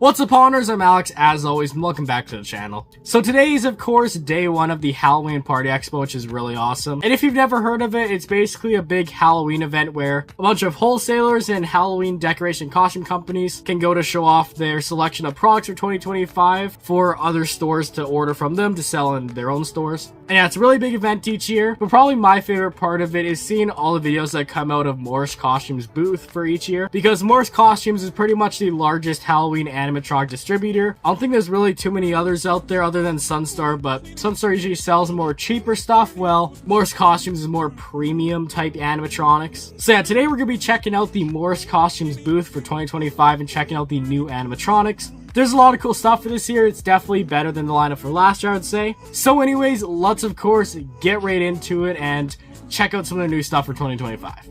What's up, honors? I'm Alex, as always, and welcome back to the channel. So today is, of course, day one of the Halloween Party Expo, which is really awesome. And if you've never heard of it, it's basically a big Halloween event where a bunch of wholesalers and Halloween decoration costume companies can go to show off their selection of products for 2025 for other stores to order from them to sell in their own stores. And yeah, it's a really big event each year, but probably my favorite part of it is seeing all the videos that come out of Morris Costumes' booth for each year, because Morris Costumes is pretty much the largest Halloween animatronic distributor. I don't think there's really too many others out there other than Sunstar, but Sunstar usually sells more cheaper stuff, while Morris Costumes is more premium type animatronics. So yeah, today we're going to be checking out the Morris Costumes booth for 2025 and checking out the new animatronics. There's a lot of cool stuff for this year. It's definitely better than the lineup for last year, I would say. So anyways, let's of course get right into it and check out some of the new stuff for 2025.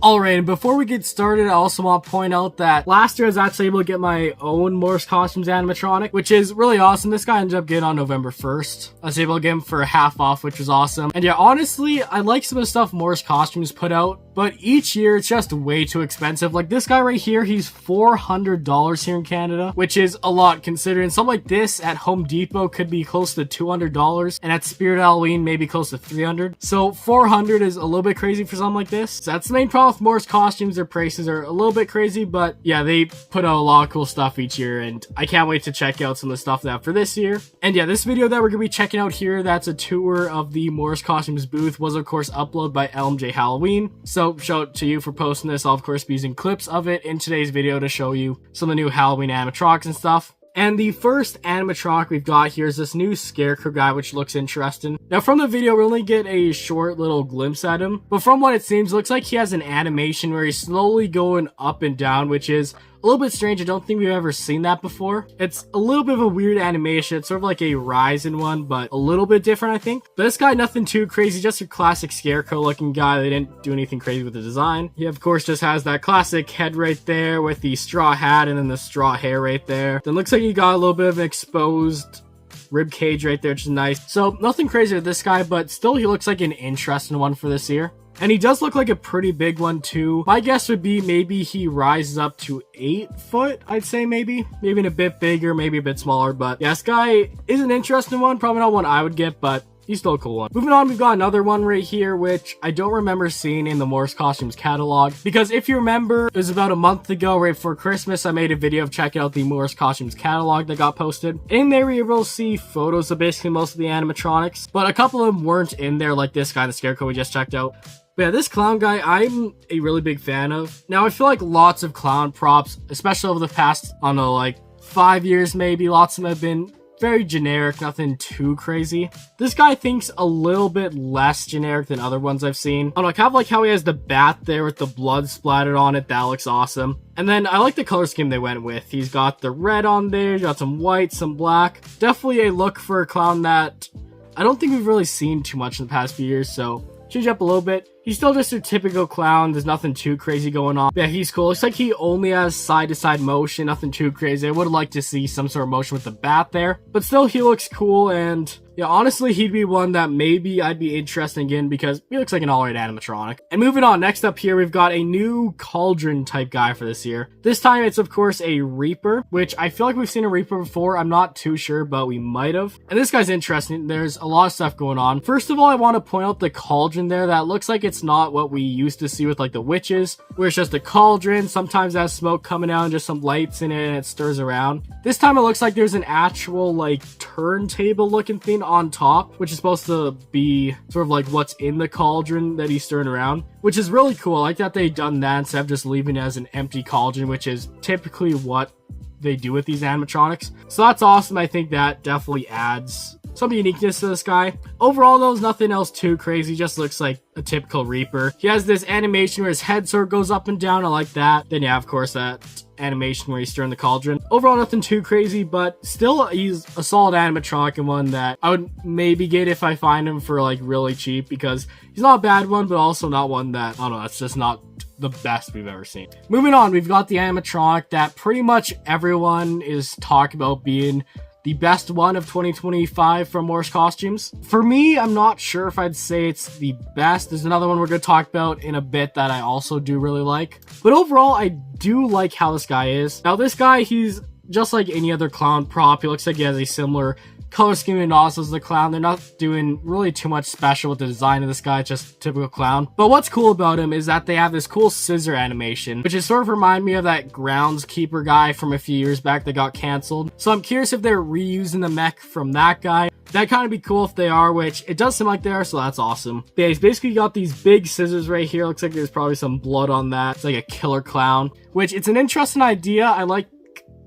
Alright, and before we get started, I also want to point out that last year I was actually able to get my own Morris Costumes animatronic, which is really awesome. This guy ended up getting on November 1st. I was able to get him for half off, which was awesome. And yeah, honestly, I like some of the stuff Morris Costumes put out, but each year it's just way too expensive. Like this guy right here, he's $400 here in Canada, which is a lot considering something like this at Home Depot could be close to $200, and at Spirit Halloween maybe close to $300. So $400 is a little bit crazy for something like this. So that's the main problem with Morris Costumes. Their prices are a little bit crazy, but yeah, they put out a lot of cool stuff each year, and I can't wait to check out some of the stuff they have for this year. And yeah, this video that we're gonna be checking out here, that's a tour of the Morris Costumes booth, was of course uploaded by LMJ Halloween. So shout out to you for posting this. I'll of course be using clips of it in today's video to show you some of the new Halloween animatronics and stuff. And the first animatronic we've got here is this new Scarecrow guy, which looks interesting. Now from the video, we only get a short little glimpse at him, but from what it seems, it looks like he has an animation where he's slowly going up and down, which is a little bit strange. I don't think we've ever seen that before. It's a little bit of a weird animation. It's sort of like a Ryzen one, but a little bit different, I think. But this guy, nothing too crazy, just a classic Scarecrow looking guy. They didn't do anything crazy with the design. He, of course, just has that classic head right there with the straw hat and then the straw hair right there. Then looks like he got a little bit of an exposed rib cage right there, which is nice. So nothing crazy with this guy, but still he looks like an interesting one for this year. And he does look like a pretty big one too. My guess would be maybe he rises up to 8 foot, I'd say maybe a bit bigger, maybe a bit smaller. But yeah, this guy is an interesting one. Probably not one I would get, but he's still a cool one. Moving on, we've got another one right here, which I don't remember seeing in the Morris Costumes catalog. Because if you remember, it was about a month ago, right before Christmas, I made a video of checking out the Morris Costumes catalog that got posted. In there, we were able to see photos of basically most of the animatronics, but a couple of them weren't in there, like this guy, the Scarecrow we just checked out. But yeah, this clown guy, I'm a really big fan of. Now, I feel like lots of clown props, especially over the past, I don't know, like 5 years maybe, lots of them have been very generic, nothing too crazy. This guy thinks a little bit less generic than other ones I've seen. I don't know, I kind of like how he has the bat there with the blood splattered on it. That looks awesome. And then I like the color scheme they went with. He's got the red on there, he's got some white, some black. Definitely a look for a clown that I don't think we've really seen too much in the past few years, so change up a little bit. He's still just a typical clown. There's nothing too crazy going on. Yeah, he's cool. Looks like he only has side-to-side motion. Nothing too crazy. I would have liked to see some sort of motion with the bat there. But still, he looks cool. And yeah, honestly, he'd be one that maybe I'd be interested in because he looks like an alright animatronic. And moving on, next up here, we've got a new Cauldron type guy for this year. This time, it's of course a Reaper, which I feel like we've seen a Reaper before. I'm not too sure, but we might have. And this guy's interesting. There's a lot of stuff going on. First of all, I want to point out the cauldron there. That looks like it's not what we used to see with like the witches, where it's just a cauldron. Sometimes it has smoke coming out and just some lights in it and it stirs around. This time it looks like there's an actual like turntable looking thing on top, which is supposed to be sort of like what's in the cauldron that he's stirring around, which is really cool. I like that they've done that instead of just leaving it as an empty cauldron, which is typically what they do with these animatronics. So that's awesome. I think that definitely adds some uniqueness to this guy. Overall though, there's nothing else too crazy. Just looks like a typical Reaper. He has this animation where his head sort of goes up and down. I like that. Then yeah, of course, that animation where he's stirring the cauldron. Overall, nothing too crazy, but still he's a solid animatronic and one that I would maybe get if I find him for like really cheap, because he's not a bad one, but also not one that, I don't know, that's just not the best we've ever seen. Moving on, we've got the animatronic that pretty much everyone is talking about being the best one of 2025 from Morse Costumes. For me, I'm not sure if I'd say it's the best. There's another one we're going to talk about in a bit that I also do really like. But overall, I do like how this guy is. Now, this guy, he's just like any other clown prop. He looks like he has a similar color scheme and also as the clown. They're not doing really too much special with the design of this guy, just typical clown. But what's cool about him is that they have this cool scissor animation, which is sort of remind me of that groundskeeper guy from a few years back that got canceled. So I'm curious if they're reusing the mech from that guy. That'd kind of be cool if they are, which it does seem like they are, so that's awesome. But yeah, he's basically got these big scissors right here. Looks like there's probably some blood on that. It's like a killer clown, which it's an interesting idea. I like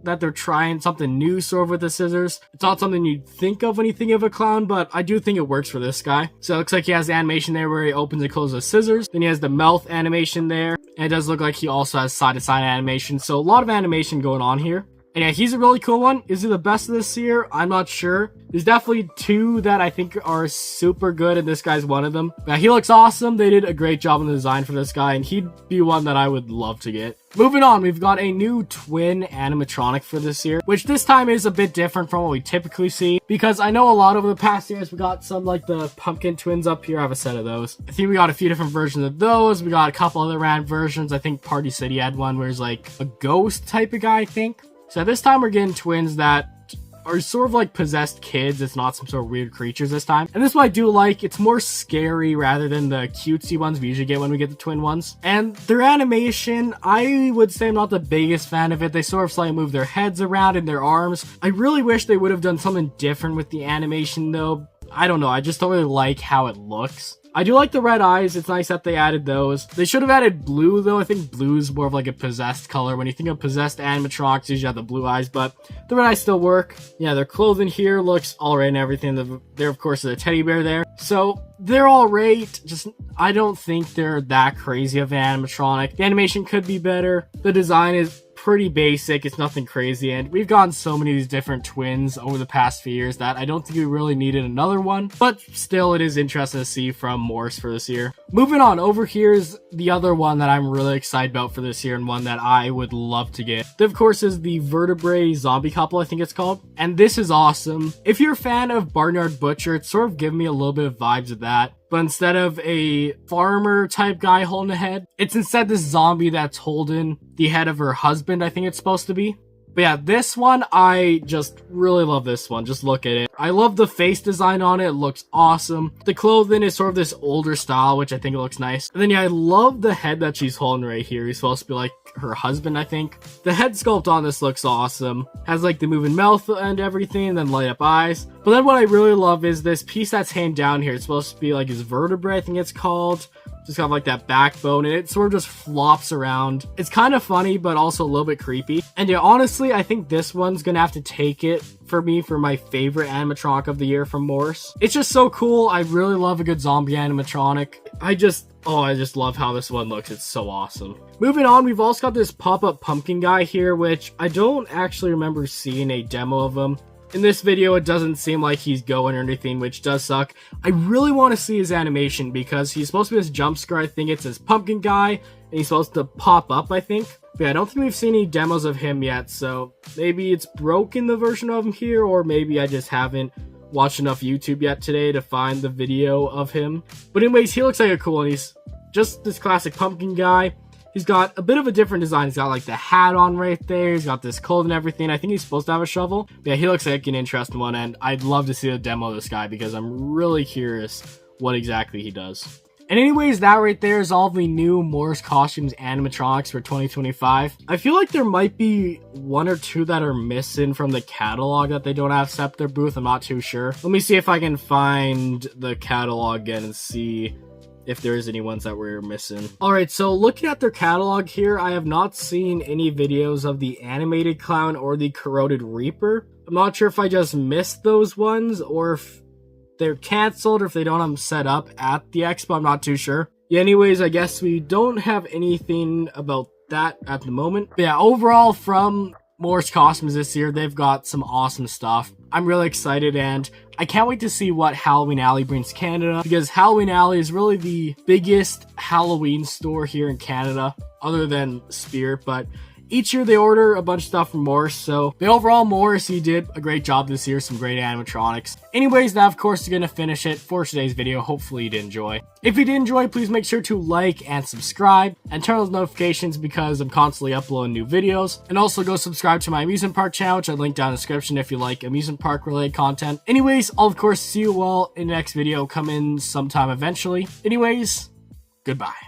that they're trying something new sort of with the scissors. It's not something you'd think of when you think of a clown, but I do think it works for this guy. So it looks like he has the animation there where he opens and closes his scissors. Then he has the mouth animation there. And it does look like he also has side-to-side animation. So a lot of animation going on here. And yeah, he's a really cool one. Is he the best of this year? I'm not sure. There's definitely two that I think are super good, and this guy's one of them. Yeah, he looks awesome. They did a great job on the design for this guy, and he'd be one that I would love to get. Moving on, we've got a new twin animatronic for this year, which this time is a bit different from what we typically see, because I know a lot over the past years we got some like the pumpkin twins up here. I have a set of those. I think we got a few different versions of those. We got a couple other random versions. I think Party City had one where it's like a ghost type of guy, I think. So this time we're getting twins that are sort of like possessed kids. It's not some sort of weird creatures this time. And this is what I do like. It's more scary rather than the cutesy ones we usually get when we get the twin ones. And their animation, I would say I'm not the biggest fan of it. They sort of slightly move their heads around and their arms. I really wish they would have done something different with the animation though. I don't know. I just don't really like how it looks. I do like the red eyes. It's nice that they added those. They should have added blue, though. I think blue is more of like a possessed color. When you think of possessed animatronics, you usually have the blue eyes, but the red eyes still work. Yeah, their clothing here looks all right and everything. There, of course, is a teddy bear there. So they're all right. Just, I don't think they're that crazy of an animatronic. The animation could be better. The design is pretty basic. It's nothing crazy, and we've gotten so many of these different twins over the past few years that I don't think we really needed another one, but still it is interesting to see from Morse for this year. Moving on, over here's the other one that I'm really excited about for this year and one that I would love to get. This, of course, is the Vertebrae zombie couple, I think it's called, and this is awesome. If you're a fan of Barnyard Butcher, it's sort of giving me a little bit of vibes of that. But instead of a farmer type guy holding a head, it's instead this zombie that's holding the head of her husband, I think it's supposed to be. But yeah, this one, I just really love this one. Just look at it. I love the face design on it. It looks awesome. The clothing is sort of this older style, which I think it looks nice. And then yeah, I love the head that she's holding right here. He's supposed to be like her husband, I think. The head sculpt on this looks awesome. Has like the moving mouth and everything, and then light up eyes. But then what I really love is this piece that's hanging down here. It's supposed to be like his vertebrae, I think it's called. Just kind of like that backbone, and it sort of just flops around. It's kind of funny, but also a little bit creepy. And yeah, honestly, I think this one's gonna have to take it for me for my favorite animatronic of the year from Morse. It's just so cool. I really love a good zombie animatronic. I just love how this one looks. It's so awesome. Moving on, we've also got this pop-up pumpkin guy here, which I don't actually remember seeing a demo of him. In this video, it doesn't seem like he's going or anything, which does suck. I really want to see his animation because he's supposed to be this jump scare. I think it's this pumpkin guy, and he's supposed to pop up, I think. But yeah, I don't think we've seen any demos of him yet, so maybe it's broken, the version of him here, or maybe I just haven't watched enough YouTube yet today to find the video of him. But anyways, he looks like a cool one. He's just this classic pumpkin guy. He's got a bit of a different design. He's got like the hat on right there. He's got this cold and everything. I think he's supposed to have a shovel. But yeah, he looks like an interesting one, and I'd love to see a demo of this guy because I'm really curious what exactly he does. And anyways, that right there is all the new Morse Costumes animatronics for 2025. I feel like there might be one or two that are missing from the catalog that they don't have set up their booth. I'm not too sure. Let me see if I can find the catalog again and see if there's any ones that we're missing. Alright, so looking at their catalog here, I have not seen any videos of the animated clown or the corroded reaper. I'm not sure if I just missed those ones or if they're canceled or if they don't have them set up at the expo. I'm not too sure. Yeah, anyways, I guess we don't have anything about that at the moment. But yeah, overall from Morse Costumes this year, they've got some awesome stuff. I'm really excited, and I can't wait to see what Halloween Alley brings Canada, because Halloween Alley is really the biggest Halloween store here in Canada, other than Spirit, but Each year they order a bunch of stuff from Morse, so the overall Morse, he did a great job this year, some great animatronics. Anyways, that of course is going to finish it for today's video. Hopefully you did enjoy. If you did enjoy, please make sure to like and subscribe and turn on those notifications because I'm constantly uploading new videos. And also go subscribe to my amusement park channel, which I link down in the description if you like amusement park related content. Anyways, I'll of course see you all in the next video, come in sometime eventually. Anyways, goodbye.